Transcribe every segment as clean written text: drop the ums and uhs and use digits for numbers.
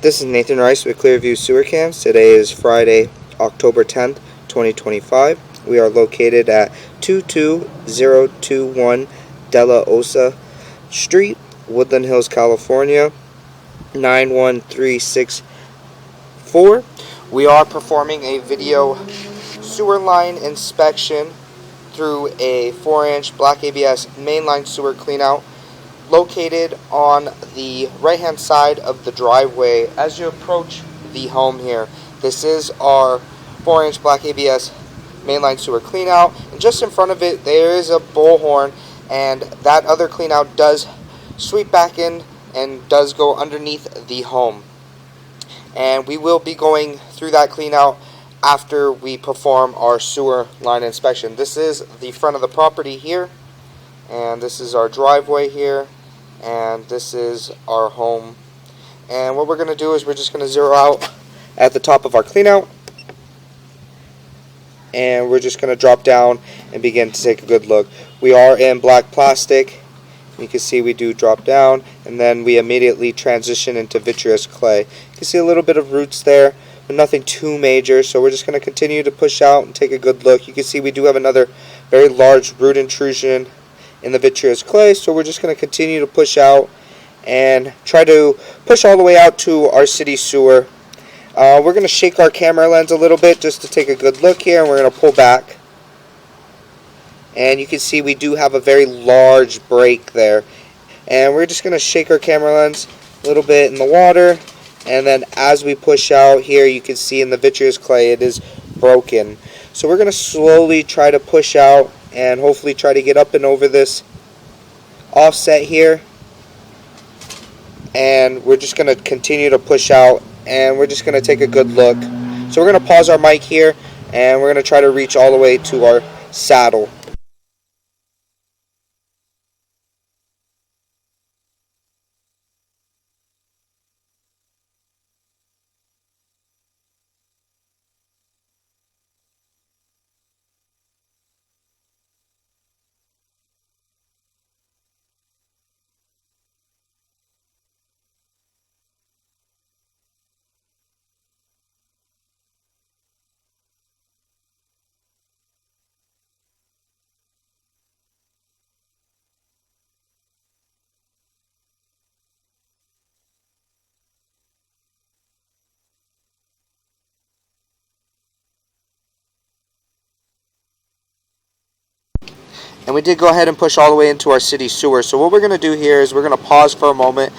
This is Nathan Rice with Clearview Sewer Cams. Today is Friday, October 10th, 2025. We are located at 22021 Della Osa Street, Woodland Hills, California, 91364. We are performing a video sewer line inspection through a 4-inch black ABS mainline sewer cleanout located on the right hand side of the driveway as you approach the home here. This is our 4-inch black ABS mainline sewer cleanout, and just in front of it there is a bullhorn, and that other cleanout does sweep back in and does go underneath the home. And we will be going through that cleanout after we perform our sewer line inspection. This is the front of the property here, and this is our driveway here, and this is our home. And what we're going to do is we're just going to zero out at the top of our cleanout, and we're just going to drop down and begin to take a good look. We are in black plastic. You can see we do drop down, and then we immediately transition into vitreous clay. You can see a little bit of roots there, but nothing too major, so we're just going to continue to push out and take a good look. You can see we do have another very large root intrusion in the vitreous clay, so we're just going to continue to push out and try to push all the way out to our city sewer. We're going to shake our camera lens a little bit just to take a good look here, and we're going to pull back. And you can see we do have a very large break there. And we're just going to shake our camera lens a little bit in the water, and then as we push out here, you can see in the vitreous clay it is broken. So we're going to slowly try to push out and hopefully try to get up and over this offset here. And we're just going to continue to push out, and we're just going to take a good look. So we're going to pause our mic here, and we're going to try to reach all the way to our saddle. And we did go ahead and push all the way into our city sewer. So what we're going to do here is we're going to pause for a moment,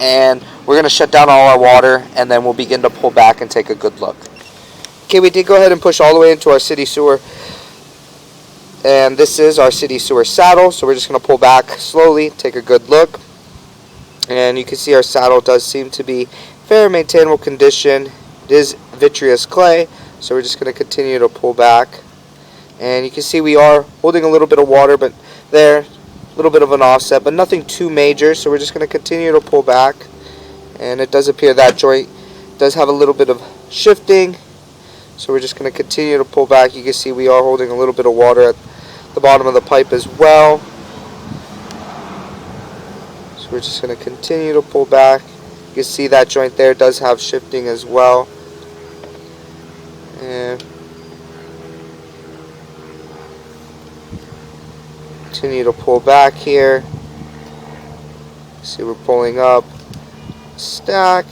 and we're going to shut down all our water, and then we'll begin to pull back and take a good look. Okay, we did go ahead and push all the way into our city sewer, and this is our city sewer saddle. So we're just going to pull back slowly, take a good look, and you can see our saddle does seem to be fair maintainable condition. It is vitreous clay, so we're just going to continue to pull back. And you can see we are holding a little bit of water, but there, a little bit of an offset, but nothing too major. So we're just going to continue to pull back. And it does appear that joint does have a little bit of shifting. So we're just going to continue to pull back. You can see we are holding a little bit of water at the bottom of the pipe as well. So we're just going to continue to pull back. You can see that joint there does have shifting as well. And continue to pull back here. See, we're pulling up, stack,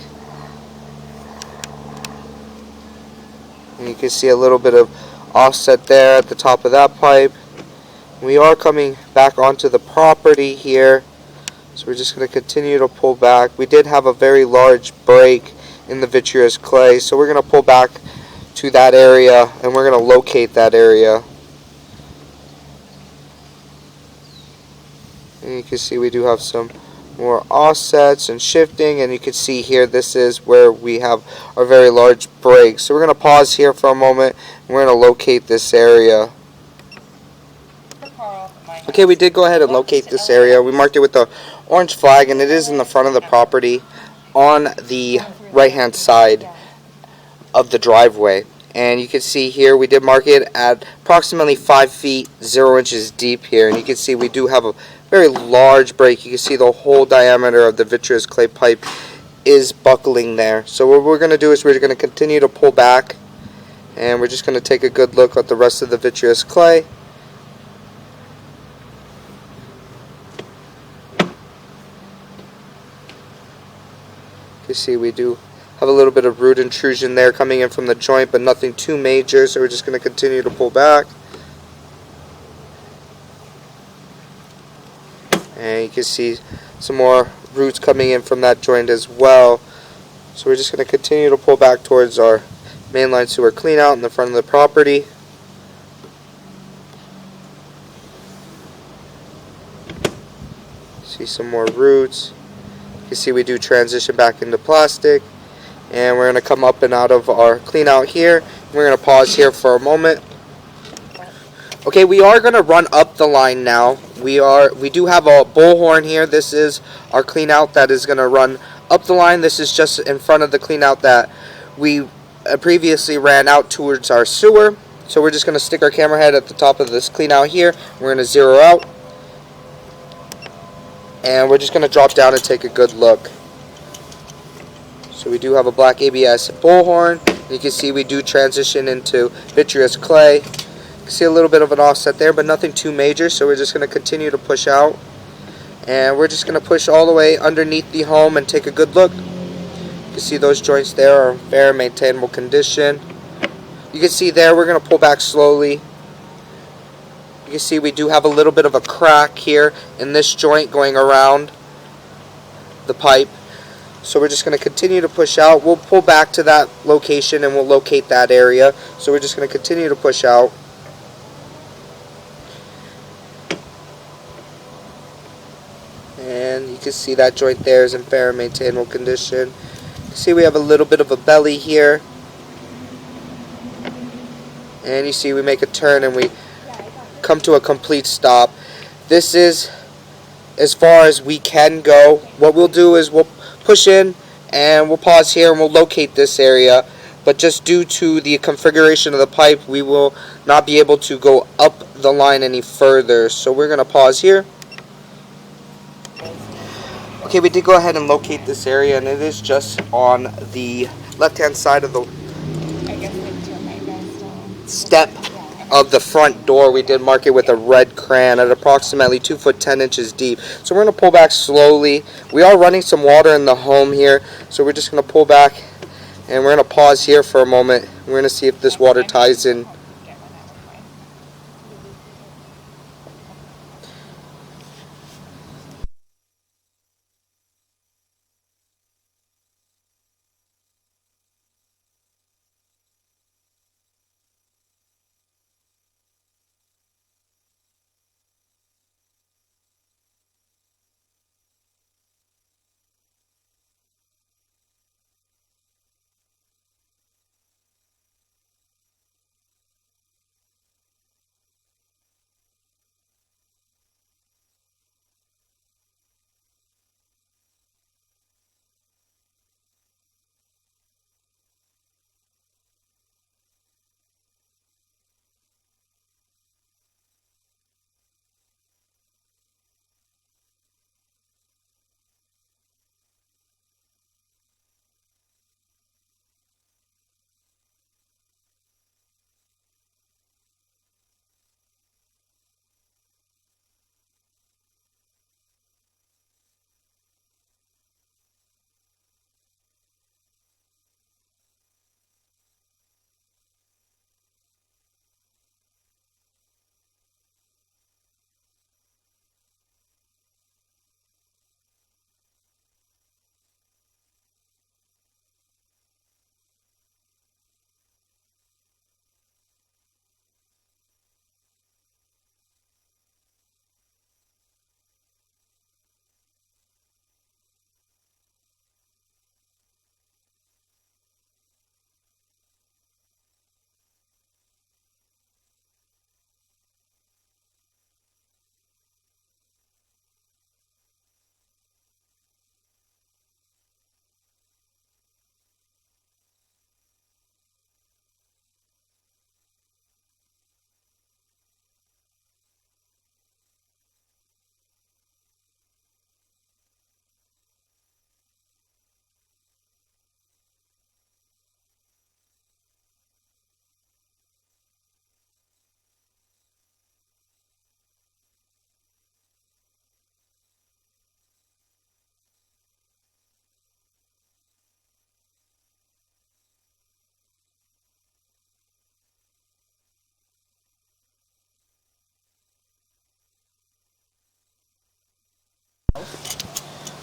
and you can see a little bit of offset there at the top of that pipe. We are coming back onto the property here, so we're just going to continue to pull back. We did have a very large break in the vitreous clay, so we're going to pull back to that area, and we're going to locate that area. And you can see we do have some more offsets and shifting, and you can see here this is where we have our very large break. So we're going to pause here for a moment, and we're going to locate this area. Okay, we did go ahead and locate this area. We marked it with the orange flag, and it is in the front of the property on the right hand side of the driveway. And you can see here we did mark it at approximately 5 feet 0 inches deep here, and you can see we do have a very large break. You can see the whole diameter of the vitreous clay pipe is buckling there. So what we're going to do is we're going to continue to pull back, and we're just going to take a good look at the rest of the vitreous clay. You see we do have a little bit of root intrusion there coming in from the joint, but nothing too major, so we're just going to continue to pull back. And you can see some more roots coming in from that joint as well. So we're just going to continue to pull back towards our mainline sewer clean out in the front of the property. See some more roots. You can see we do transition back into plastic. And we're going to come up and out of our clean out here. We're going to pause here for a moment. Okay, we are going to run up the line now. We do have a bullhorn here. This is our clean out that is going to run up the line. This is just in front of the clean out that we previously ran out towards our sewer. So we're just going to stick our camera head at the top of this clean out here. We're going to zero out. And we're just going to drop down and take a good look. So we do have a black ABS bullhorn. You can see we do transition into vitreous clay. You can see a little bit of an offset there, but nothing too major. So we're just going to continue to push out. And we're just going to push all the way underneath the home and take a good look. You can see those joints there are in fair maintainable condition. You can see there we're going to pull back slowly. You can see we do have a little bit of a crack here in this joint going around the pipe. So we're just going to continue to push out. We'll pull back to that location and we'll locate that area. So we're just going to continue to push out. And you can see that joint there is in fair and maintainable condition. You can see we have a little bit of a belly here. And you see we make a turn and we come to a complete stop. This is as far as we can go. What we'll do is we'll push in and we'll pause here and we'll locate this area, but just due to the configuration of the pipe we will not be able to go up the line any further, so we're going to pause here. Okay, we did go ahead and locate this area, and it is just on the left hand side of the step of the front door. We did mark it with a red crayon at approximately 2 foot 10 inches deep. So we're going to pull back slowly. We are running some water in the home here, so we're just going to pull back and we're going to pause here for a moment. We're going to see if this water ties in.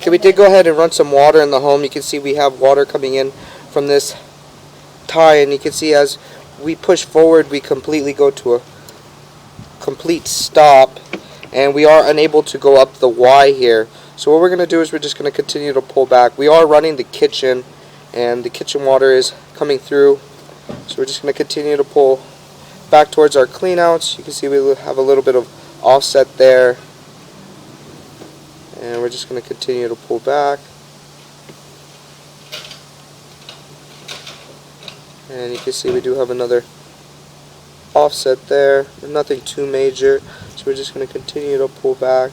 Okay, we did go ahead and run some water in the home. You can see we have water coming in from this tie, and you can see as we push forward we completely go to a complete stop, and we are unable to go up the Y here. So what we're going to do is we're just going to continue to pull back. We are running the kitchen, and the kitchen water is coming through, so we're just going to continue to pull back towards our cleanouts. You can see we have a little bit of offset there, and we're just going to continue to pull back. And you can see we do have another offset there, nothing too major, so we're just going to continue to pull back.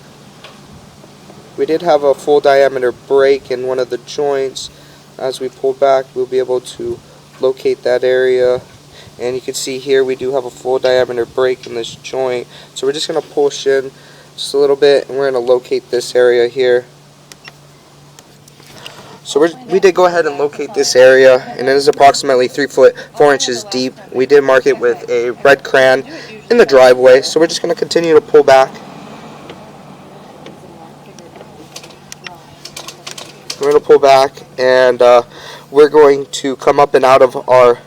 We did have a full diameter break in one of the joints. As we pull back, we'll be able to locate that area, and you can see here we do have a full diameter break in this joint, so we're just going to push in just a little bit, and we're going to locate this area here. So we did go ahead and locate this area, and it is approximately 3 foot 4 inches deep. We did mark it with a red crayon in the driveway, so we're just going to continue to pull back. We're going to pull back, and we're going to come up and out of our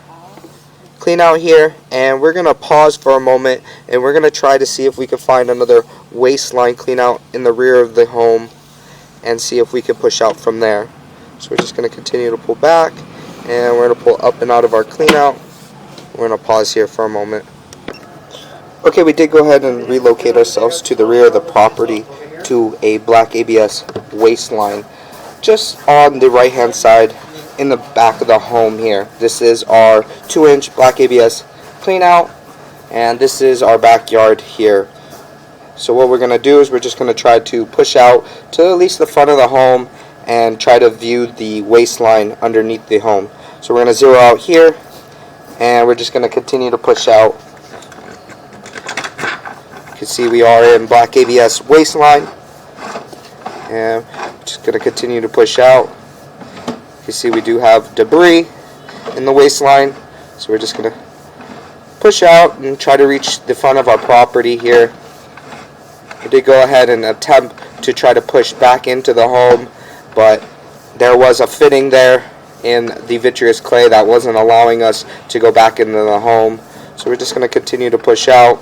clean out here, and we're going to pause for a moment, and we're going to try to see if we can find another waistline clean out in the rear of the home and see if we can push out from there. So we're just going to continue to pull back, and we're going to pull up and out of our clean out. We're going to pause here for a moment. Okay, we did go ahead and relocate ourselves to the rear of the property to a black ABS waistline just on the right hand side in the back of the home here. This is our 2-inch black ABS clean out, and this is our backyard here. So what we're going to do is we're just going to try to push out to at least the front of the home and try to view the waistline underneath the home. So we're going to zero out here, and we're just going to continue to push out. You can see we are in black ABS waistline, and just going to continue to push out. You see we do have debris in the waistline, so we're just going to push out and try to reach the front of our property here. We did go ahead and attempt to try to push back into the home, but there was a fitting there in the vitreous clay that wasn't allowing us to go back into the home, so we're just going to continue to push out.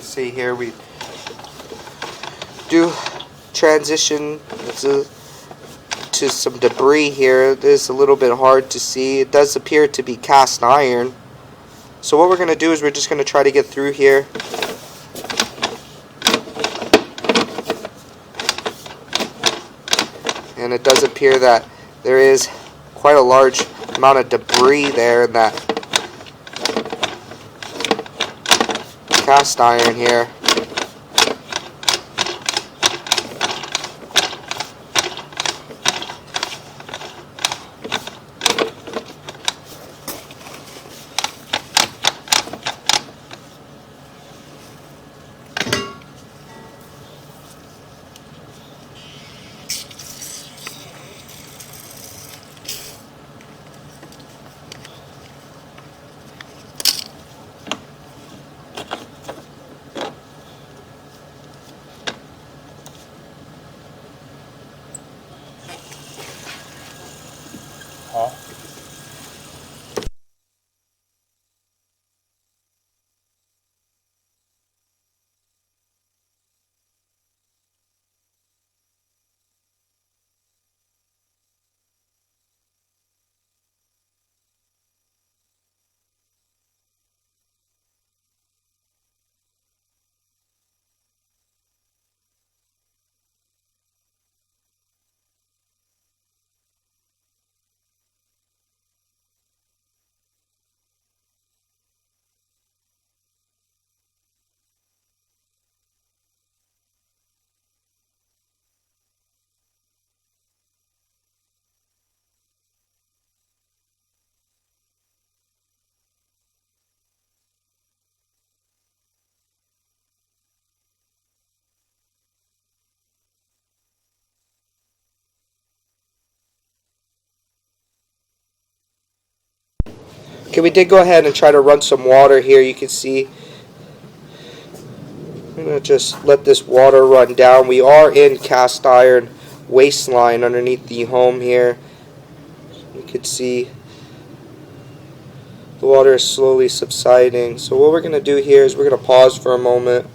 See here we do transition to some debris here. It is a little bit hard to see. It does appear to be cast iron. So what we're going to do is we're just going to try to get through here. And it does appear that there is quite a large amount of debris there in that cast iron here. Okay, we did go ahead and try to run some water here. You can see I'm going to just let this water run down. We are in cast iron waistline underneath the home here. You can see the water is slowly subsiding. So what we're going to do here is we're going to pause for a moment.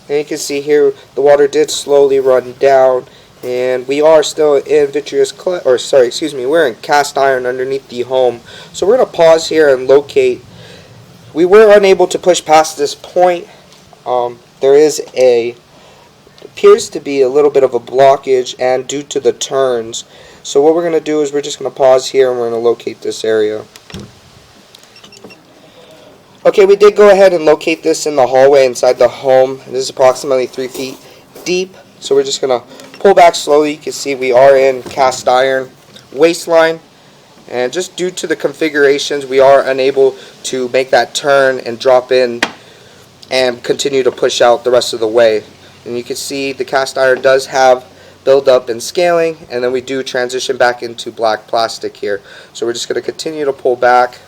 And you can see here the water did slowly run down, and we are still in we're in cast iron underneath the home. So we're going to pause here and locate. We were unable to push past this point. There appears to be a little bit of a blockage, and due to the turns. So what we're going to do is we're just going to pause here and we're going to locate this area. Okay, we did go ahead and locate this in the hallway inside the home. This is approximately 3 feet deep. So we're just going to pull back slowly. You can see we are in cast iron waistline. And just due to the configurations, we are unable to make that turn and drop in and continue to push out the rest of the way. And you can see the cast iron does have build-up and scaling, and then we do transition back into black plastic here. So we're just going to continue to pull back.